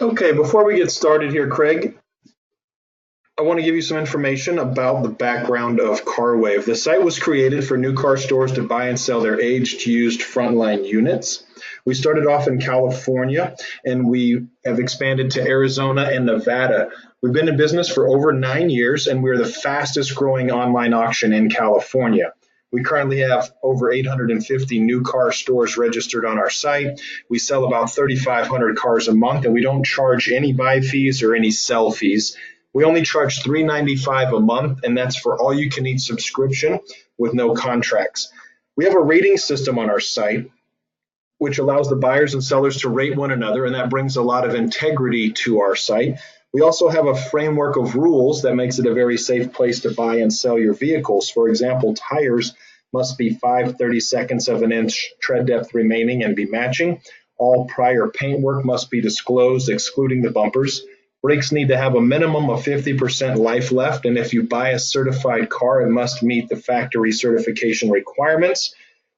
Okay, before we get started here, Craig, I want to give you some information about the background of CarWave. The site was created for new car stores to buy and sell their aged, used frontline units. We started off in California and we have expanded to Arizona and Nevada. We've been in business for over 9 years and we're the fastest growing online auction in California. We currently have over 850 new car stores registered on our site. We sell about 3,500 cars a month and we don't charge any buy fees or any sell fees. We only charge $3.95 a month, and that's for all you can eat subscription with no contracts. We have a rating system on our site, which allows the buyers and sellers to rate one another, and that brings a lot of integrity to our site. We also have a framework of rules that makes it a very safe place to buy and sell your vehicles. For example, tires must be 5/32 of an inch tread depth remaining and be matching. All prior paintwork must be disclosed, excluding the bumpers. Brakes need to have a minimum of 50% life left, and if you buy a certified car, it must meet the factory certification requirements.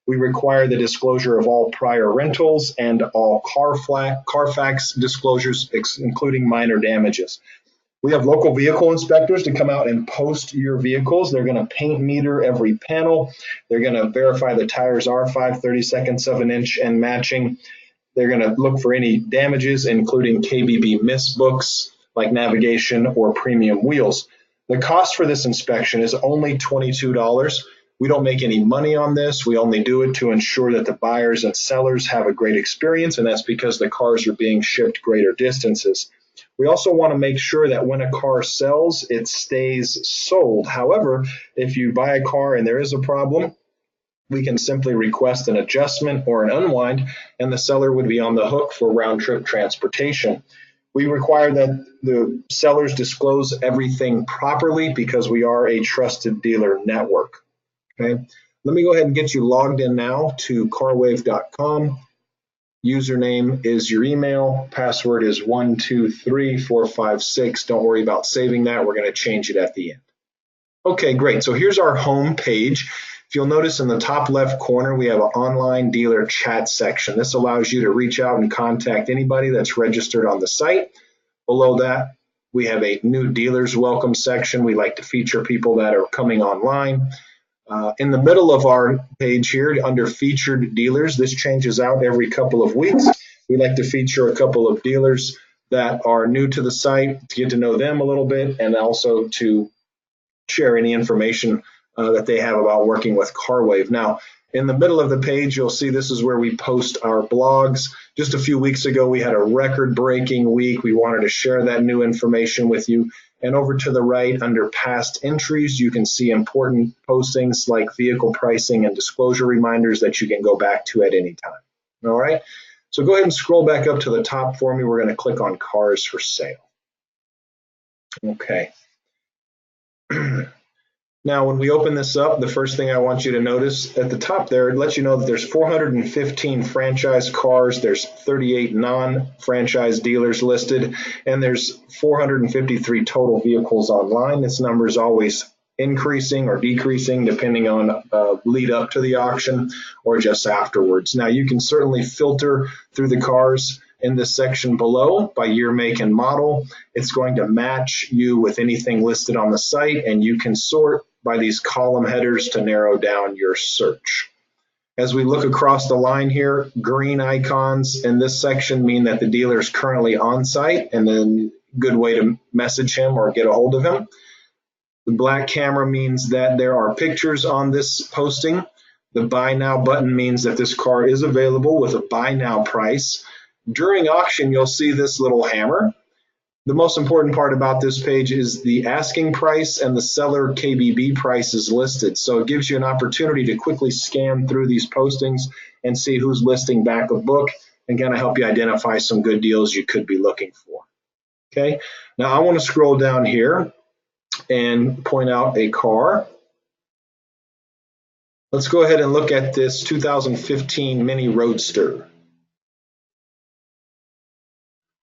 We require the disclosure of all prior rentals and all Carfax disclosures, including minor damages. We have local vehicle inspectors to come out and post your vehicles. They're going to paint meter every panel. They're going to verify the tires are 5/32 of an inch and matching. They're going to look for any damages, including KBB missbooks, like navigation or premium wheels. The cost for this inspection is only $22. We don't make any money on this. We only do it to ensure that the buyers and sellers have a great experience, and that's because the cars are being shipped greater distances. We also want to make sure that when a car sells, it stays sold. However, if you buy a car and there is a problem, we can simply request an adjustment or an unwind, and the seller would be on the hook for round-trip transportation. We require that the sellers disclose everything properly because we are a trusted dealer network. Okay, let me go ahead and get you logged in now to carwave.com. Username is your email. Password is 123456. Don't worry about saving that. We're going to change it at the end. Okay, great. So here's our home page. If you'll notice in the top left corner, we have an online dealer chat section. This allows you to reach out and contact anybody that's registered on the site. Below that, we have a new dealers welcome section. We like to feature people that are coming online. In the middle of our page here, under featured dealers, this changes out every couple of weeks. We like to feature a couple of dealers that are new to the site to get to know them a little bit and also to share any information that they have about working with CarWave. Now, in the middle of the page, you'll see this is where we post our blogs. Just a few weeks ago, we had a record-breaking week. We wanted to share that new information with you. And over to the right, under past entries, you can see important postings like vehicle pricing and disclosure reminders that you can go back to at any time. All right, so go ahead and scroll back up to the top for me. We're going to click on cars for sale. Okay. Now, when we open this up, the first thing I want you to notice at the top there, it lets you know that there's 415 franchise cars, there's 38 non-franchise dealers listed, and there's 453 total vehicles online. This number is always increasing or decreasing depending on lead up to the auction or just afterwards. Now, you can certainly filter through the cars in this section below by year, make, and model. It's going to match you with anything listed on the site, and you can sort by these column headers to narrow down your search. As we look across the line here, green icons in this section mean that the dealer is currently on site, and then good way to message him or get a hold of him. The black camera means that there are pictures on this posting. The buy now button means that this car is available with a buy now price. During auction, you'll see this little hammer. The most important part about this page is the asking price and the seller KBB price is listed. So it gives you an opportunity to quickly scan through these postings and see who's listing back a book and kind of help you identify some good deals you could be looking for. Okay, now I want to scroll down here and point out a car. Let's go ahead and look at this 2015 Mini Roadster.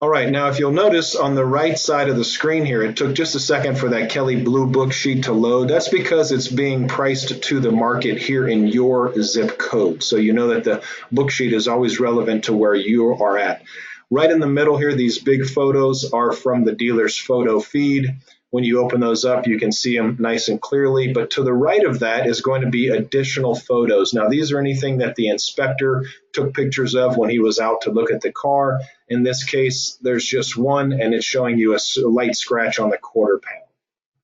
All right, now if you'll notice on the right side of the screen here, it took just a second for that Kelly Blue Book sheet to load. That's because it's being priced to the market here in your zip code. So you know that the book sheet is always relevant to where you are at. Right in the middle here, these big photos are from the dealer's photo feed. When you open those up, you can see them nice and clearly, but to the right of that is going to be additional photos. Now, these are anything that the inspector took pictures of when he was out to look at the car. In this case, there's just one, and it's showing you a light scratch on the quarter panel.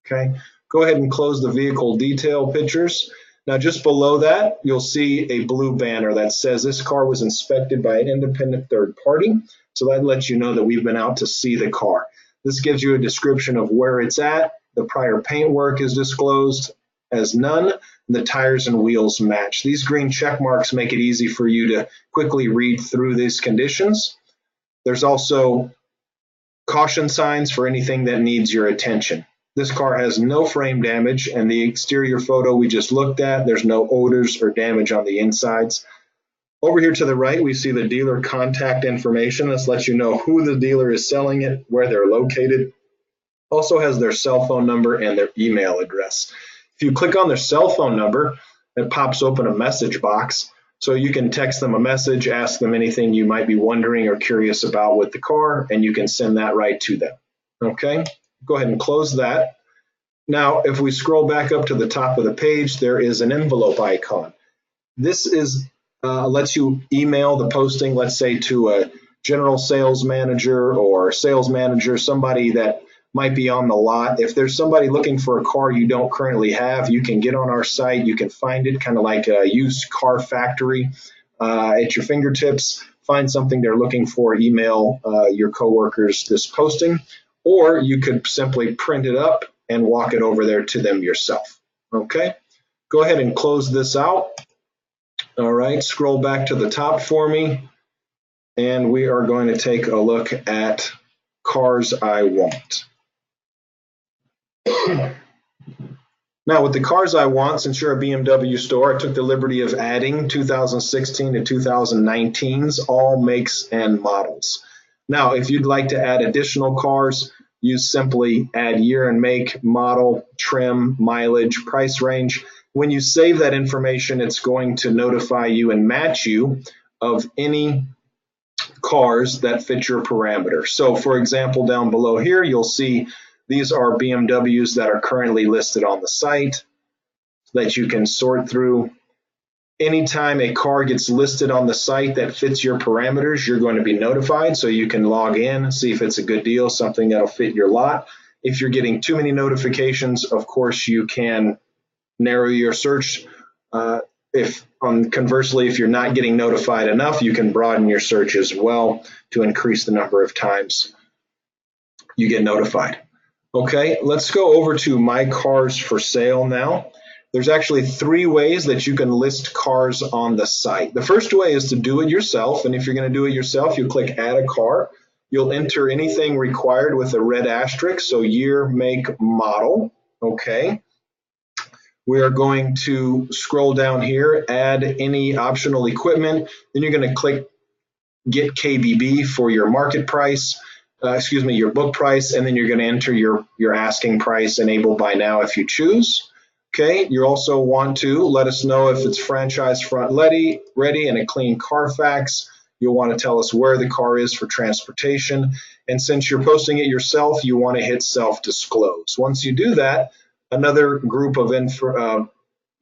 Okay, go ahead and close the vehicle detail pictures. Now, just below that, you'll see a blue banner that says this car was inspected by an independent third party. So that lets you know that we've been out to see the car. This gives you a description of where it's at. The prior paintwork is disclosed as none. The tires and wheels match. These green check marks make it easy for you to quickly read through these conditions. There's also caution signs for anything that needs your attention. This car has no frame damage, and the exterior photo we just looked at, there's no odors or damage on the insides. Over here to the right, we see the dealer contact information. This lets you know who the dealer is selling it, where they're located. Also has their cell phone number and their email address. If you click on their cell phone number, it pops open a message box. So you can text them a message, ask them anything you might be wondering or curious about with the car, and you can send that right to them. Okay, go ahead and close that. Now, if we scroll back up to the top of the page, there is an envelope icon. This is lets you email the posting, let's say to a general sales manager or sales manager, somebody that might be on the lot. If there's somebody looking for a car you don't currently have, you can get on our site, you can find it kind of like a used car factory at your fingertips, find something they're looking for, email your coworkers this posting, or you could simply print it up and walk it over there to them yourself. Okay, go ahead and close this out. All right, scroll back to the top for me, and we are going to take a look at Cars I Want. Now, with the Cars I Want, since you're a BMW store, I took the liberty of adding 2016 to 2019s, all makes and models. Now, if you'd like to add additional cars, you simply add year and make, model, trim, mileage, price range. When you save that information, it's going to notify you and match you of any cars that fit your parameter. So for example, down below here, you'll see these are BMWs that are currently listed on the site that you can sort through. Anytime a car gets listed on the site that fits your parameters, you're going to be notified, so you can log in, see if it's a good deal, something that'll fit your lot. If you're getting too many notifications, of course, you can narrow your search. Conversely, if you're not getting notified enough, you can broaden your search as well to increase the number of times you get notified. Okay, let's go over to My Cars for Sale now. There's actually 3 ways that you can list cars on the site. The first way is to do it yourself, and if you're going to do it yourself, you click Add a Car. You'll enter anything required with a red asterisk, so year, make, model. Okay. We are going to scroll down here, add any optional equipment. Then you're going to click Get KBB for your market price, your book price, and then you're going to enter your asking price, enable buy now if you choose. Okay, you also want to let us know if it's franchise front ready and a clean Carfax. You'll want to tell us where the car is for transportation. And since you're posting it yourself, you want to hit self-disclose. Once you do that, another group of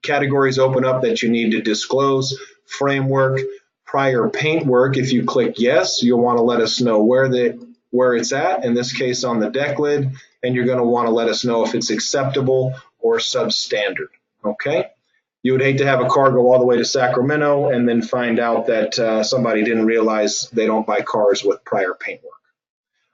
categories open up that you need to disclose. Framework, prior paint work. If you click yes, you'll want to let us know where it's at, in this case on the deck lid, and you're going to want to let us know if it's acceptable or substandard. Okay? You would hate to have a car go all the way to Sacramento and then find out that somebody didn't realize they don't buy cars with prior paint work.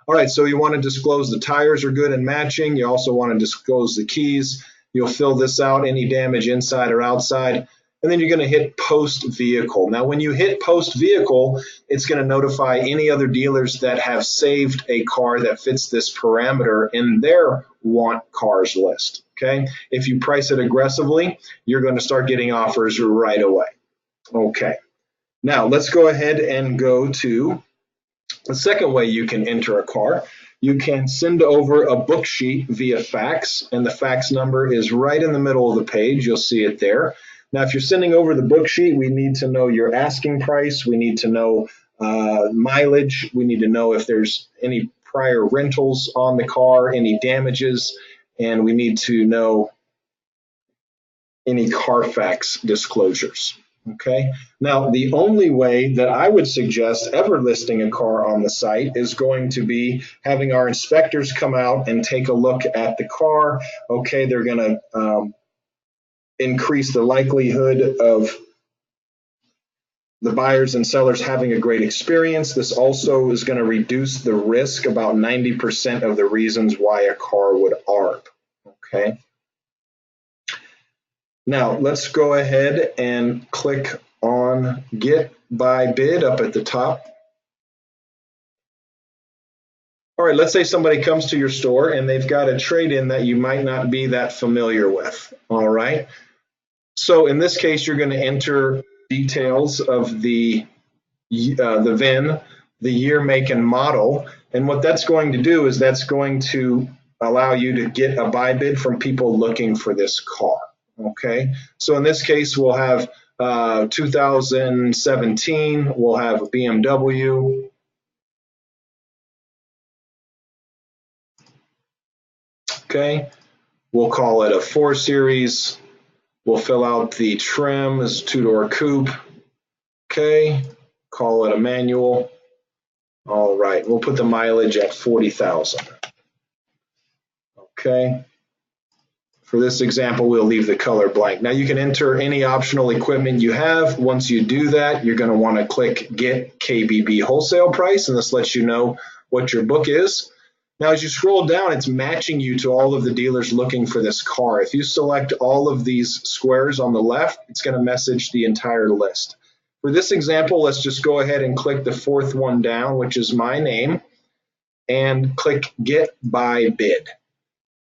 All right, so you want to disclose the tires are good and matching. You also want to disclose the keys. You'll fill this out, any damage inside or outside, and then you're going to hit Post Vehicle. Now, when you hit Post Vehicle, it's going to notify any other dealers that have saved a car that fits this parameter in their want cars list. Okay, if you price it aggressively, you're going to start getting offers right away. Okay, now let's go ahead and go to The second way you can enter a car, you can send over a book sheet via fax, and the fax number is right in the middle of the page. You'll see it there. Now, if you're sending over the book sheet, we need to know your asking price. We need to know mileage. We need to know if there's any prior rentals on the car, any damages, and we need to know any Carfax disclosures. Okay. Now, the only way that I would suggest ever listing a car on the site is going to be having our inspectors come out and take a look at the car. Okay, they're going to increase the likelihood of the buyers and sellers having a great experience. This also is going to reduce the risk about 90% of the reasons why a car would ARB. Okay. Now, let's go ahead and click on Get by Bid up at the top. All right, let's say somebody comes to your store and they've got a trade-in that you might not be that familiar with. All right. So in this case, you're going to enter details of the VIN, the year, make, and model. And what that's going to do is that's going to allow you to get a buy bid from people looking for this car. Okay, so in this case, we'll have 2017, we'll have a BMW. Okay, we'll call it a 4 Series. We'll fill out the trim as 2-door coupe. Okay, call it a manual. All right, we'll put the mileage at 40,000. Okay. For this example, we'll leave the color blank. Now you can enter any optional equipment you have. Once you do that, you're going to want to click Get KBB Wholesale Price, and this lets you know what your book is. Now, as you scroll down, it's matching you to all of the dealers looking for this car. If you select all of these squares on the left, it's going to message the entire list. For this example, let's just go ahead and click the fourth one down, which is my name, and click Get by Bid.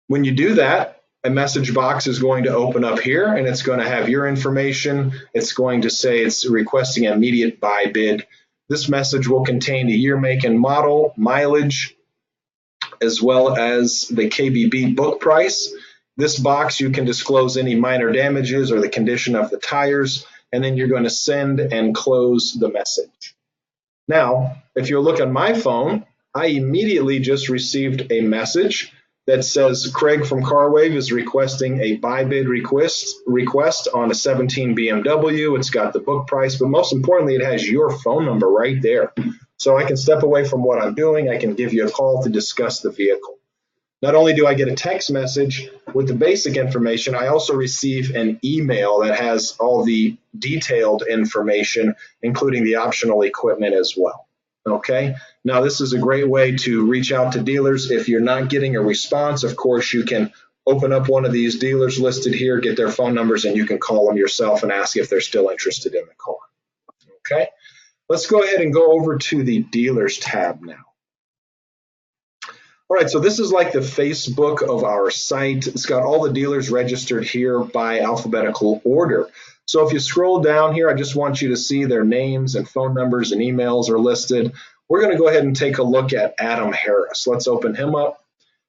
When you do that, a message box is going to open up here, and it's going to have your information. It's going to say it's requesting an immediate buy bid. This message will contain the year, make, and model, mileage, as well as the KBB book price. This box, you can disclose any minor damages or the condition of the tires, and then you're going to send and close the message. Now, if you look on my phone, I immediately just received a message that says Craig from CarWave is requesting a buy bid request on a 17 BMW. It's got the book price, but most importantly, it has your phone number right there. So I can step away from what I'm doing. I can give you a call to discuss the vehicle. Not only do I get a text message with the basic information, I also receive an email that has all the detailed information, including the optional equipment as well. Okay, now this is a great way to reach out to dealers. If you're not getting a response, of course, you can open up one of these dealers listed here, get their phone numbers, and you can call them yourself and ask if they're still interested in the car. Okay, let's go ahead and go over to the dealers tab now. All right, so this is like the Facebook of our site. It's got all the dealers registered here by alphabetical order. So if you scroll down here, I just want you to see their names and phone numbers and emails are listed. We're going to go ahead and take a look at Adam Harris. Let's open him up.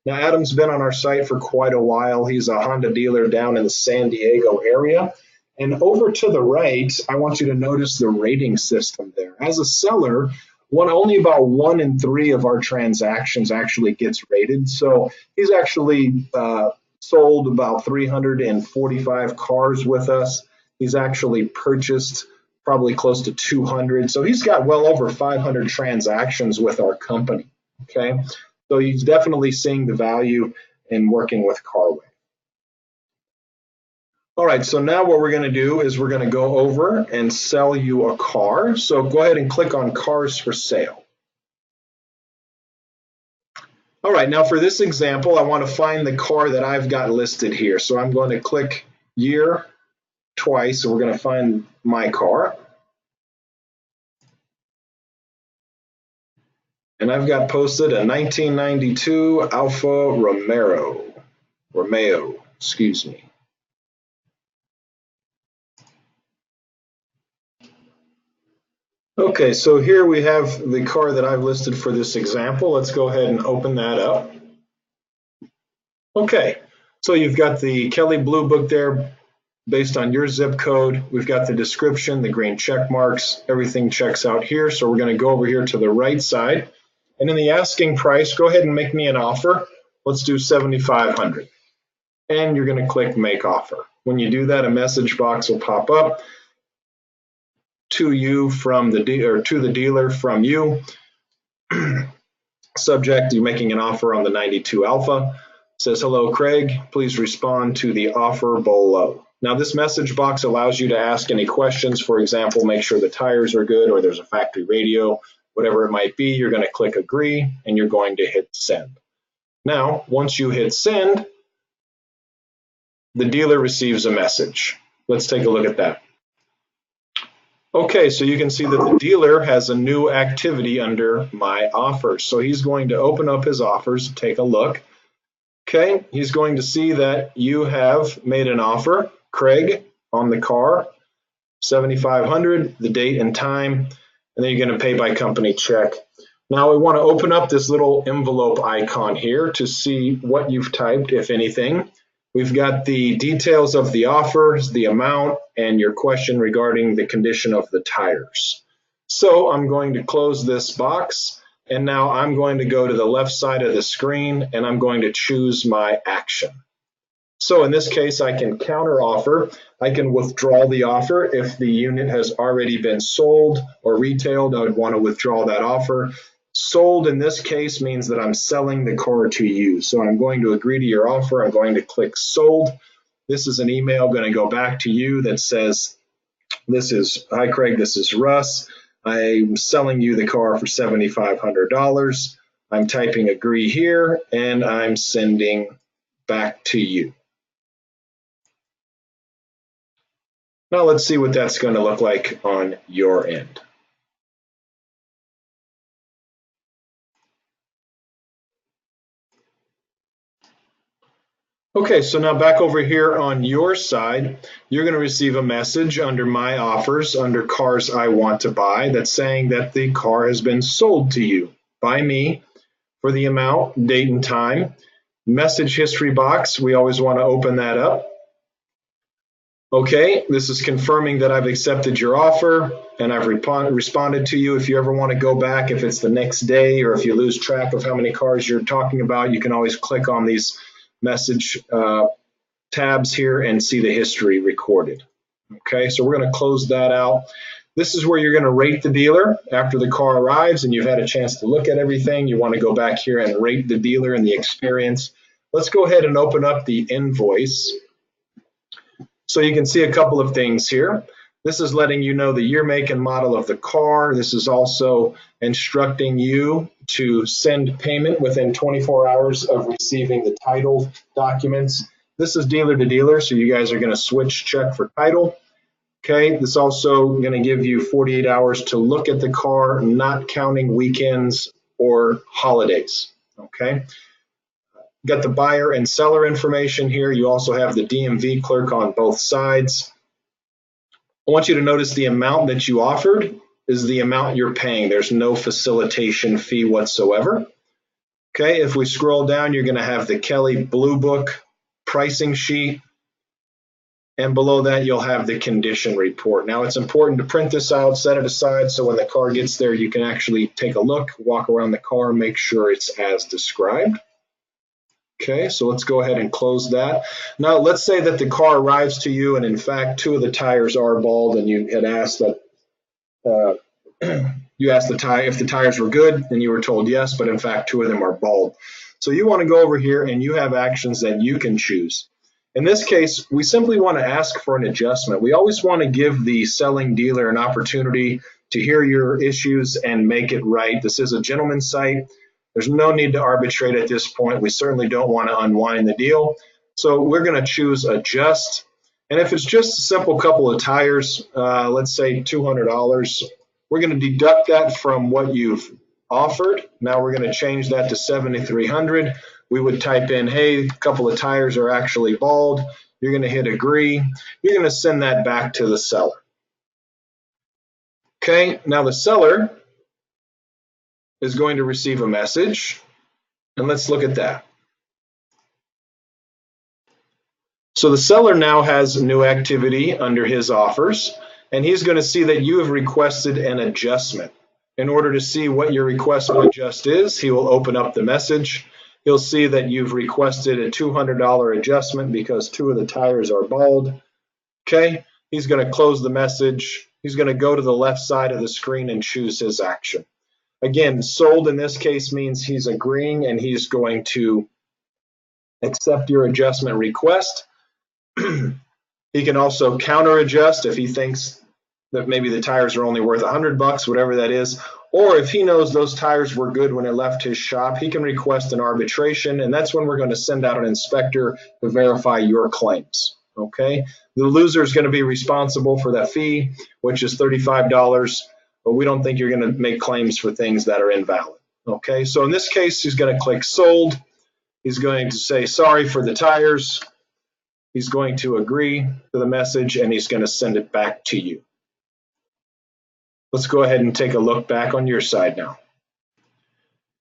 Now, Adam's been on our site for quite a while. He's a Honda dealer down in the San Diego area. And over to the right, I want you to notice the rating system there. As a seller, only about 1 in 3 of our transactions actually gets rated. So he's actually sold about 345 cars with us. He's actually purchased probably close to 200. So he's got well over 500 transactions with our company. Okay, so he's definitely seeing the value in working with CarWave. All right, so now what we're going to do is we're going to go over and sell you a car. So go ahead and click on Cars for Sale. All right, now for this example, I want to find the car that I've got listed here. So I'm going to click Year twice, so we're going to find my car. And I've got posted a 1992 Alfa Romeo, excuse me. Okay, so here we have the car that I've listed for this example. Let's go ahead and open that up. Okay, so you've got the Kelly Blue Book there based on your zip code. We've got the description, the green check marks, everything checks out here. So we're going to go over here to the right side. And in the asking price, go ahead and make me an offer. Let's do $7,500. And you're going to click make offer. When you do that, a message box will pop up to you from the dealer, or to the dealer from you. Subject, you making an offer on the 92 Alpha. Says, hello, Craig. Please respond to the offer below. Now, this message box allows you to ask any questions. For example, make sure the tires are good or there's a factory radio, whatever it might be. You're going to click agree and you're going to hit send. Now, once you hit send, the dealer receives a message. Let's take a look at that. Okay, so you can see that the dealer has a new activity under my offers. So he's going to open up his offers, take a look. Okay, he's going to see that you have made an offer, Craig, on the car, $7,500, the date and time, and then you're going to pay by company check. Now we want to open up this little envelope icon here to see what you've typed, if anything. We've got the details of the offers, the amount, and your question regarding the condition of the tires. So I'm going to close this box. And now I'm going to go to the left side of the screen and I'm going to choose my action. So in this case, I can counter offer. I can withdraw the offer. If the unit has already been sold or retailed, I would want to withdraw that offer. Sold in this case means that I'm selling the car to you. So I'm going to agree to your offer. I'm going to click sold. This is an email going to go back to you that says, hi Craig, this is Russ. I'm selling you the car for $7,500. I'm typing agree here and I'm sending back to you. Now let's see what that's going to look like on your end. Okay, so now back over here on your side, you're going to receive a message under my offers, under cars I want to buy, that's saying that the car has been sold to you by me for the amount, date, and time. Message history box, we always want to open that up. Okay, this is confirming that I've accepted your offer and I've responded to you. If you ever want to go back, if it's the next day or if you lose track of how many cars you're talking about, you can always click on these message tabs here and see the history recorded. Okay, so we're going to close that out. This is where you're going to rate the dealer after the car arrives and you've had a chance to look at everything. You want to go back here and rate the dealer and the experience. Let's go ahead and open up the invoice. So you can see a couple of things here. This is letting you know the year, make, and model of the car. This is also instructing you to send payment within 24 hours of receiving the title documents. This is dealer to dealer, so you guys are going to switch check for title. Okay, this also going to give you 48 hours to look at the car, not counting weekends or holidays. Okay. Got the buyer and seller information here. You also have the DMV clerk on both sides. I want you to notice the amount that you offered is the amount you're paying. There's no facilitation fee whatsoever. Okay, if we scroll down, you're going to have the Kelly Blue Book pricing sheet. And below that, you'll have the condition report. Now, it's important to print this out, set it aside, so when the car gets there, you can actually take a look, walk around the car, make sure it's as described. Okay, so let's go ahead and close that. Now, let's say that the car arrives to you and in fact, two of the tires are bald and you had asked that, you asked the tire if the tires were good and you were told yes, but in fact, two of them are bald. So you want to go over here and you have actions that you can choose. In this case, we simply want to ask for an adjustment. We always want to give the selling dealer an opportunity to hear your issues and make it right. This is a gentleman's site. There's no need to arbitrate at this point. We certainly don't want to unwind the deal. So we're going to choose adjust. And if it's just a simple couple of tires, let's say $200, we're going to deduct that from what you've offered. Now we're going to change that to $7,300. We would type in, hey, a couple of tires are actually bald. You're going to hit agree. You're going to send that back to the seller. Okay, now the seller is going to receive a message, and let's look at that. So the seller now has new activity under his offers, and he's going to see that you have requested an adjustment. In order to see what your request to adjust is, he will open up the message. He'll see that you've requested a $200 adjustment because 2 of the tires are bald. Okay, he's going to close the message. He's going to go to the left side of the screen and choose his action. Again, sold in this case means he's agreeing and he's going to accept your adjustment request. He can also counter adjust if he thinks that maybe the tires are only worth $100, whatever that is. Or if he knows those tires were good when it left his shop, he can request an arbitration, and that's when we're going to send out an inspector to verify your claims. Okay, the loser is going to be responsible for that fee, which is $35, but we don't think you're going to make claims for things that are invalid. Okay, so in this case, he's going to click sold. He's going to say sorry for the tires. He's going to agree to the message, and he's going to send it back to you. Let's go ahead and take a look back on your side now.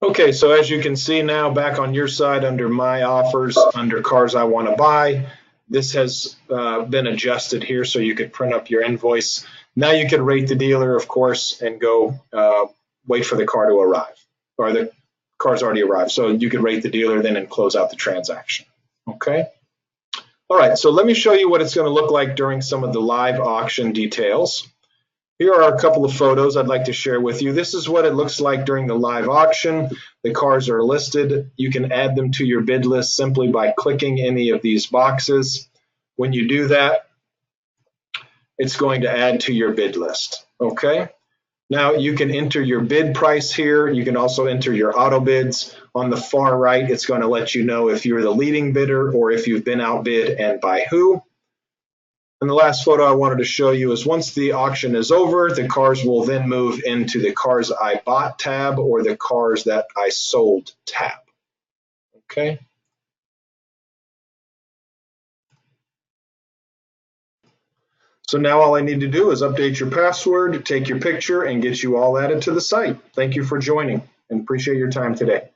Okay, so as you can see now, back on your side under my offers, under cars I want to buy, this has been adjusted here so you could print up your invoice. Now you can rate the dealer, of course, and go wait for the car to arrive, or the car's already arrived. So you could rate the dealer then and close out the transaction. Okay. All right, so let me show you what it's going to look like during some of the live auction details. Here are a couple of photos I'd like to share with you. This is what it looks like during the live auction. The cars are listed. You can add them to your bid list simply by clicking any of these boxes. When you do that, it's going to add to your bid list. Okay. Now you can enter your bid price here. You can also enter your auto bids. On the far right, it's going to let you know if you're the leading bidder or if you've been outbid and by who. And the last photo I wanted to show you is once the auction is over, the cars will then move into the Cars I Bought tab or the Cars That I Sold tab. Okay. So now all I need to do is update your password, take your picture, and get you all added to the site. Thank you for joining and appreciate your time today.